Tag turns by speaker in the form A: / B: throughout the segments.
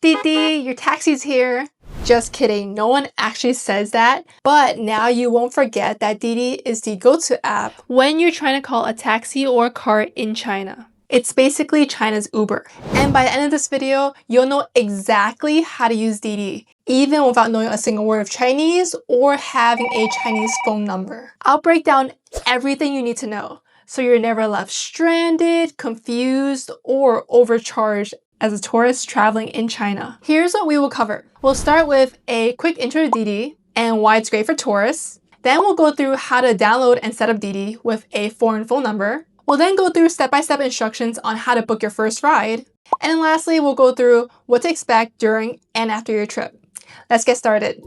A: Didi, your taxi's here. Just kidding, no one actually says that, but now you won't forget that Didi is the go-to app when you're trying to call a taxi or a car in China. It's basically China's Uber. And by the end of this video, you'll know exactly how to use Didi, even without knowing a single word of Chinese or having a Chinese phone number. I'll break down everything you need to know, so you're never left stranded, confused, or overcharged as a tourist traveling in China. Here's what we will cover. We'll start with a quick intro to Didi and why it's great for tourists. Then we'll go through how to download and set up Didi with a foreign phone number. We'll then go through step-by-step instructions on how to book your first ride. And then lastly, we'll go through what to expect during and after your trip. Let's get started.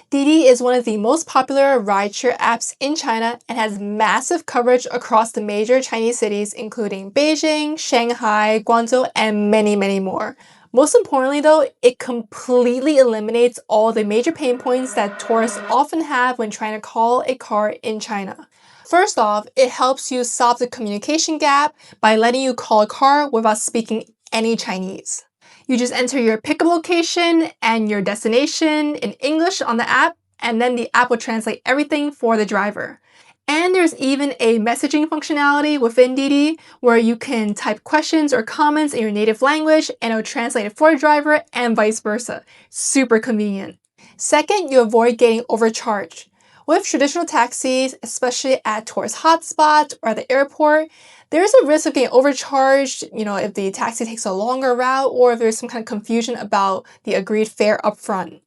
A: Didi is one of the most popular rideshare apps in China and has massive coverage across the major Chinese cities including Beijing, Shanghai, Guangzhou, and many more. Most importantly though, it completely eliminates all the major pain points that tourists often have when trying to call a car in China. First off, it helps you solve the communication gap by letting you call a car without speaking any Chinese. You just enter your pickup location and your destination in English on the app, and then the app will translate everything for the driver. And there's even a messaging functionality within Didi where you can type questions or comments in your native language and it'll translate it for the driver and vice versa. Super convenient. Second, you avoid getting overcharged. With traditional taxis, especially at tourist hotspots or at the airport, there's a risk of getting overcharged, if the taxi takes a longer route or if there's some kind of confusion about the agreed fare up front.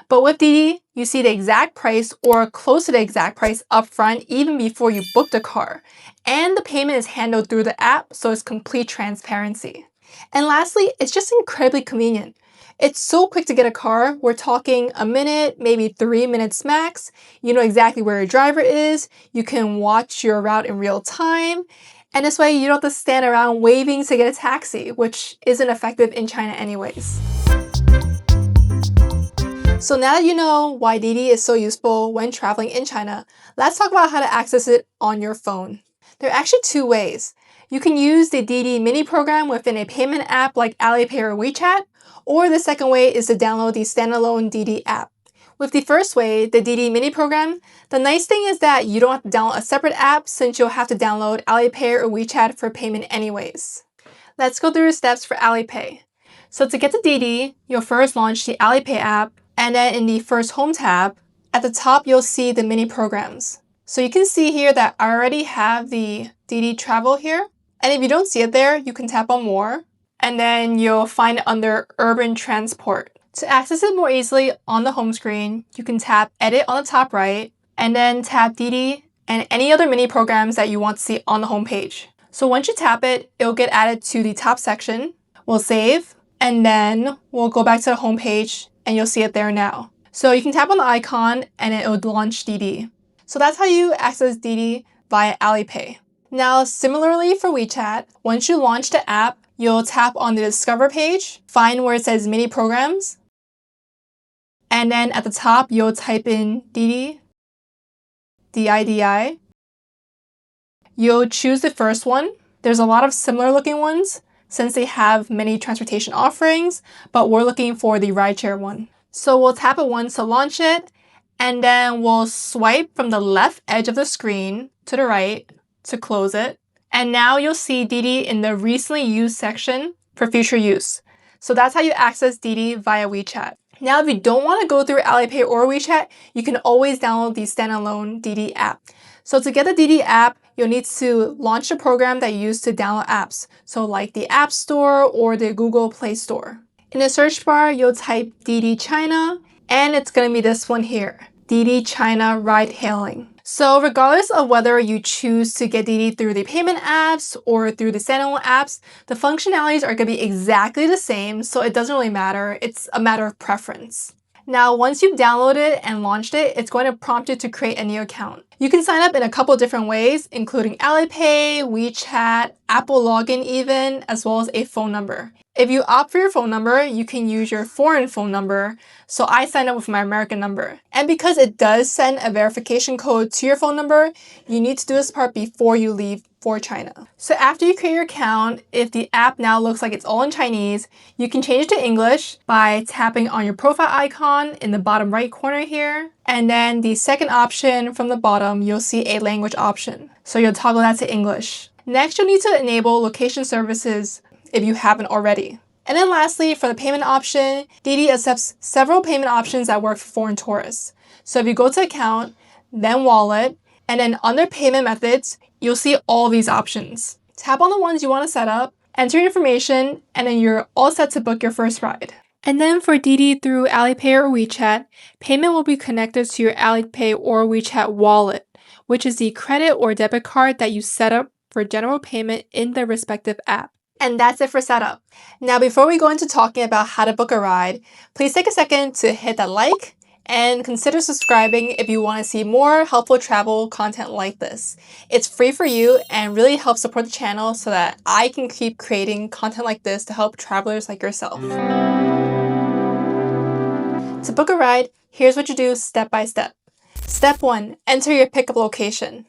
A: But with Didi, you see the exact price or close to the exact price up front even before you book the car. And the payment is handled through the app, so it's complete transparency. And lastly, it's just incredibly convenient. It's so quick to get a car. We're talking a minute, maybe 3 minutes max. You know exactly where your driver is. You can watch your route in real time. And this way you don't have to stand around waving to get a taxi, which isn't effective in China anyways. So now that you know why Didi is so useful when traveling in China, let's talk about how to access it on your phone. There are actually two ways. You can use the Didi mini program within a payment app like Alipay or WeChat, or the second way is to download the standalone Didi app. With the first way, the Didi mini program, the nice thing is that you don't have to download a separate app since you'll have to download Alipay or WeChat for payment anyways. Let's go through the steps for Alipay. So to get to Didi, you'll first launch the Alipay app, and then in the first home tab, at the top you'll see the mini programs. So you can see here that I already have the Didi Travel here, and if you don't see it there, you can tap on More, and then you'll find it under Urban Transport. To access it more easily on the home screen, you can tap Edit on the top right, and then tap Didi and any other mini programs that you want to see on the home page. So once you tap it, it'll get added to the top section. We'll save, and then we'll go back to the home page, and you'll see it there now. So you can tap on the icon, and it will launch Didi. So that's how you access Didi via Alipay. Now, similarly for WeChat, once you launch the app, you'll tap on the Discover page, find where it says Mini Programs, and then at the top, you'll type in Didi, D-I-D-I. You'll choose the first one. There's a lot of similar looking ones since they have many transportation offerings, but we're looking for the rideshare one. So we'll tap it once to launch it, and then we'll swipe from the left edge of the screen to the right to close it. And now you'll see Didi in the recently used section for future use. So that's how you access Didi via WeChat. Now, if you don't want to go through Alipay or WeChat, you can always download the standalone Didi app. So to get the Didi app, you'll need to launch the program that you use to download apps. So like the App Store or the Google Play Store. In the search bar, you'll type Didi China, and it's going to be this one here, Didi China Ride Hailing. So regardless of whether you choose to get Didi through the payment apps or through the standalone apps, the functionalities are going to be exactly the same, so it doesn't really matter. It's a matter of preference. Now, once you've downloaded and launched it, it's going to prompt you to create a new account. You can sign up in a couple different ways, including Alipay, WeChat, Apple login even, as well as a phone number. If you opt for your phone number, you can use your foreign phone number. So I signed up with my American number. And because it does send a verification code to your phone number, you need to do this part before you leave for China. So after you create your account, if the app now looks like it's all in Chinese, you can change it to English by tapping on your profile icon in the bottom right corner here. And then the second option from the bottom, you'll see a language option. So you'll toggle that to English. Next, you'll need to enable location services if you haven't already. And then lastly, for the payment option, Didi accepts several payment options that work for foreign tourists. So if you go to account, then wallet, and then under payment methods, you'll see all these options. Tap on the ones you want to set up, enter your information, and then you're all set to book your first ride. And then for Didi through Alipay or WeChat, payment will be connected to your Alipay or WeChat wallet, which is the credit or debit card that you set up for general payment in the respective app. And that's it for setup. Now, before we go into talking about how to book a ride, please take a second to hit that like and consider subscribing if you want to see more helpful travel content like this. It's free for you and really helps support the channel so that I can keep creating content like this to help travelers like yourself. To book a ride, here's what you do step by step. Step 1. Enter your pickup location.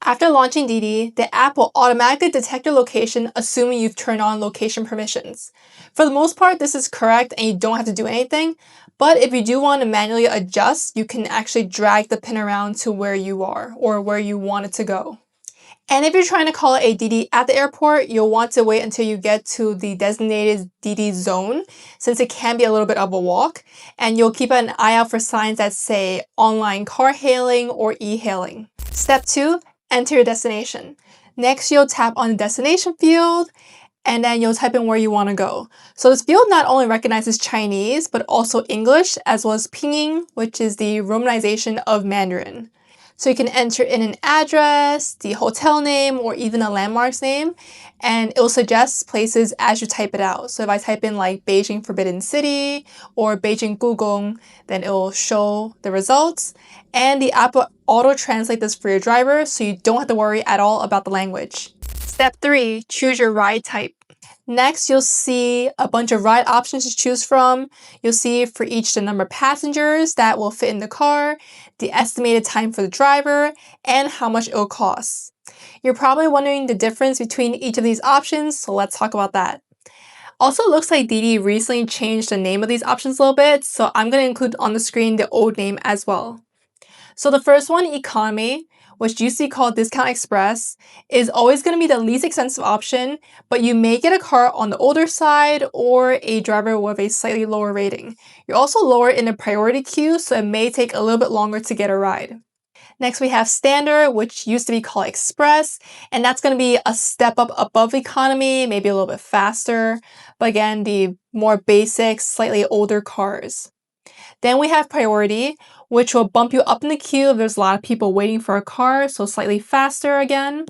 A: After launching Didi, the app will automatically detect your location assuming you've turned on location permissions. For the most part, this is correct and you don't have to do anything, but if you do want to manually adjust, you can actually drag the pin around to where you are or where you want it to go. And if you're trying to call a Didi at the airport, you'll want to wait until you get to the designated Didi zone, since it can be a little bit of a walk, and you'll keep an eye out for signs that say online car hailing or e-hailing. Step 2. Enter your destination. Next, you'll tap on the destination field, and then you'll type in where you want to go. So this field not only recognizes Chinese, but also English, as well as Pinyin, which is the romanization of Mandarin. So you can enter in an address, the hotel name, or even a landmark's name, and it will suggest places as you type it out. So if I type in like Beijing Forbidden City or Beijing Gugong, then it will show the results. And the app will auto-translate this for your driver, so you don't have to worry at all about the language. Step 3, choose your ride type. Next, you'll see a bunch of ride options to choose from. You'll see for each the number of passengers that will fit in the car, the estimated time for the driver, and how much it will cost. You're probably wondering the difference between each of these options, so let's talk about that. Also, it looks like Didi recently changed the name of these options a little bit, so I'm going to include on the screen the old name as well. So the first one, Economy, which used to be called Discount Express, is always going to be the least expensive option, but you may get a car on the older side or a driver with a slightly lower rating. You're also lower in the priority queue, so it may take a little bit longer to get a ride. Next, we have Standard, which used to be called Express, and that's going to be a step up above Economy, maybe a little bit faster, but again, the more basic, slightly older cars. Then we have Priority, which will bump you up in the queue if there's a lot of people waiting for a car, so slightly faster again.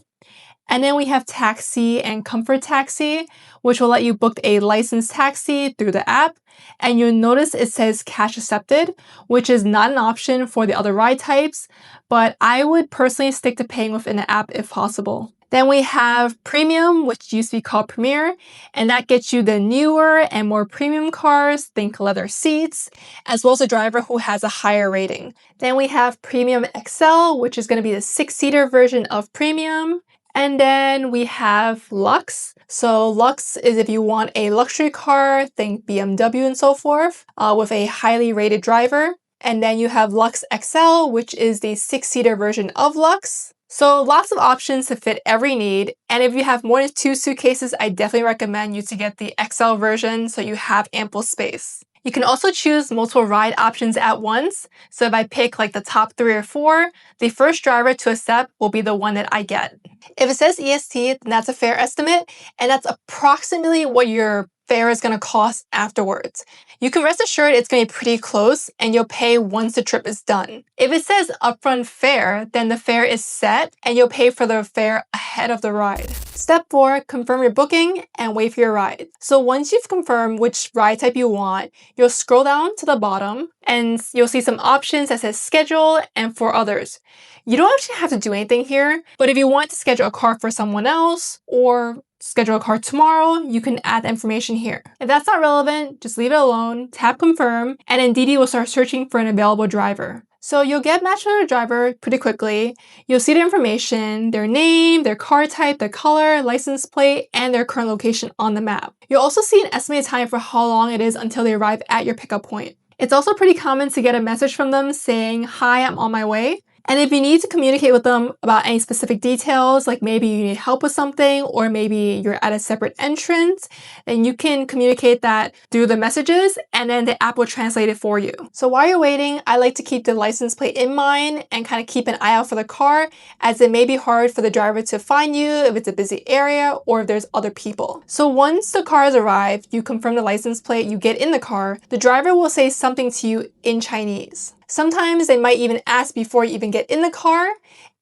A: And then we have Taxi and Comfort Taxi, which will let you book a licensed taxi through the app. And you'll notice it says cash accepted, which is not an option for the other ride types, but I would personally stick to paying within the app if possible. Then we have Premium, which used to be called Premier, and that gets you the newer and more premium cars, think leather seats, as well as a driver who has a higher rating. Then we have Premium XL, which is going to be the 6-seater version of Premium. And then we have Lux. So Lux is if you want a luxury car, think BMW and so forth, with a highly rated driver. And then you have Lux XL, which is the 6-seater version of Lux. So lots of options to fit every need, and if you have more than 2 suitcases, I definitely recommend you to get the XL version so you have ample space. You can also choose multiple ride options at once, so if I pick like the top 3 or 4, the first driver to accept will be the one that I get. If it says EST, then that's a fair estimate, and that's approximately what your fare is going to cost afterwards. You can rest assured it's going to be pretty close and you'll pay once the trip is done. If it says upfront fare, then the fare is set and you'll pay for the fare ahead of the ride. Step 4, confirm your booking and wait for your ride. So once you've confirmed which ride type you want, you'll scroll down to the bottom and you'll see some options that says schedule and for others. You don't actually have to do anything here, but if you want to schedule a car for someone else or schedule a car tomorrow, you can add the information here. If that's not relevant, just leave it alone, tap confirm, and then Didi will start searching for an available driver. So you'll get matched with a driver pretty quickly. You'll see their information, their name, their car type, their color, license plate, and their current location on the map. You'll also see an estimated time for how long it is until they arrive at your pickup point. It's also pretty common to get a message from them saying, "Hi, I'm on my way." And if you need to communicate with them about any specific details, like maybe you need help with something or maybe you're at a separate entrance, then you can communicate that through the messages and then the app will translate it for you. So while you're waiting, I like to keep the license plate in mind and kind of keep an eye out for the car, as it may be hard for the driver to find you if it's a busy area or if there's other people. So once the car has arrived, you confirm the license plate, you get in the car, the driver will say something to you in Chinese. Sometimes they might even ask before you even get in the car,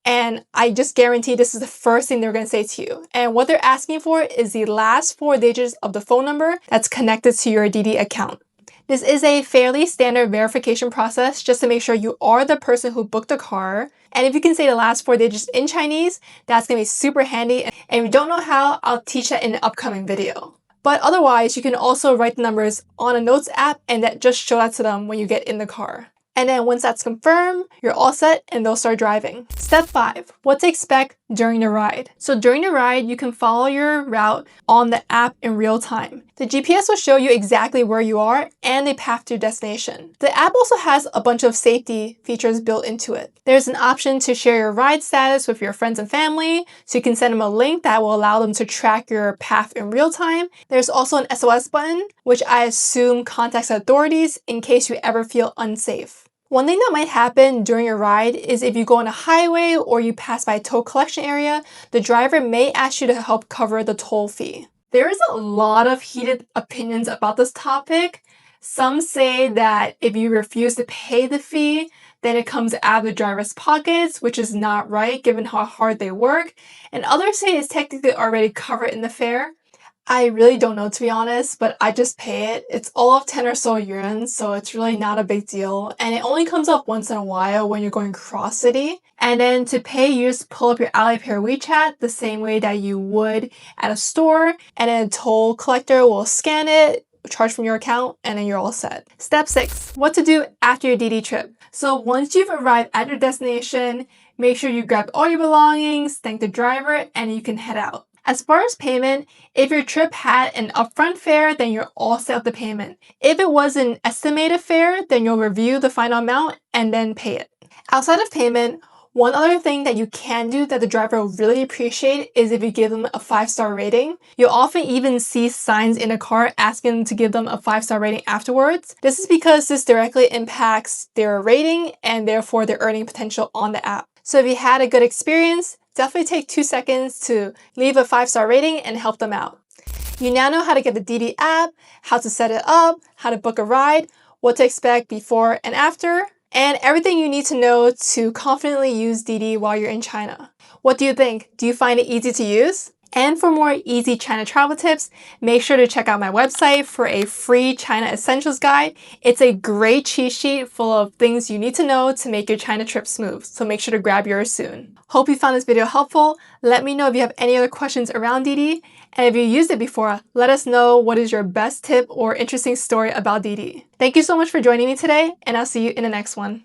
A: and I just guarantee this is the first thing they're going to say to you. And what they're asking for is the last 4 digits of the phone number that's connected to your Didi account. This is a fairly standard verification process just to make sure you are the person who booked the car. And if you can say the last 4 digits in Chinese, that's going to be super handy. And if you don't know how, I'll teach that in an upcoming video. But otherwise, you can also write the numbers on a notes app and that just show that to them when you get in the car. And then once that's confirmed, you're all set and they'll start driving. Step 5, what to expect during the ride. So during the ride, you can follow your route on the app in real time. The GPS will show you exactly where you are and the path to your destination. The app also has a bunch of safety features built into it. There's an option to share your ride status with your friends and family, so you can send them a link that will allow them to track your path in real time. There's also an SOS button, which I assume contacts authorities in case you ever feel unsafe. One thing that might happen during a ride is if you go on a highway or you pass by a toll collection area, the driver may ask you to help cover the toll fee. There is a lot of heated opinions about this topic. Some say that if you refuse to pay the fee, then it comes out of the driver's pockets, which is not right given how hard they work. And others say it's technically already covered in the fare. I really don't know, to be honest, but I just pay it. It's all of 10 or so yuan, so it's really not a big deal. And it only comes up once in a while when you're going cross city. And then to pay, you just pull up your Alipay or WeChat the same way that you would at a store. And then a toll collector will scan it, charge from your account, and then you're all set. Step 6, what to do after your Didi trip. So once you've arrived at your destination, make sure you grab all your belongings, thank the driver, and you can head out. As far as payment, if your trip had an upfront fare, then you're all set with the payment. If it was an estimated fare, then you'll review the final amount and then pay it. Outside of payment, one other thing that you can do that the driver will really appreciate is if you give them a 5-star rating. You'll often even see signs in a car asking them to give them a 5-star rating afterwards. This is because this directly impacts their rating and therefore their earning potential on the app. So if you had a good experience, definitely take 2 seconds to leave a 5-star rating and help them out. You now know how to get the Didi app, how to set it up, how to book a ride, what to expect before and after, and everything you need to know to confidently use Didi while you're in China. What do you think? Do you find it easy to use? And for more easy China travel tips, make sure to check out my website for a free China Essentials guide. It's a great cheat sheet full of things you need to know to make your China trip smooth, so make sure to grab yours soon. Hope you found this video helpful. Let me know if you have any other questions around Didi, and if you used it before, let us know what is your best tip or interesting story about Didi. Thank you so much for joining me today, and I'll see you in the next one.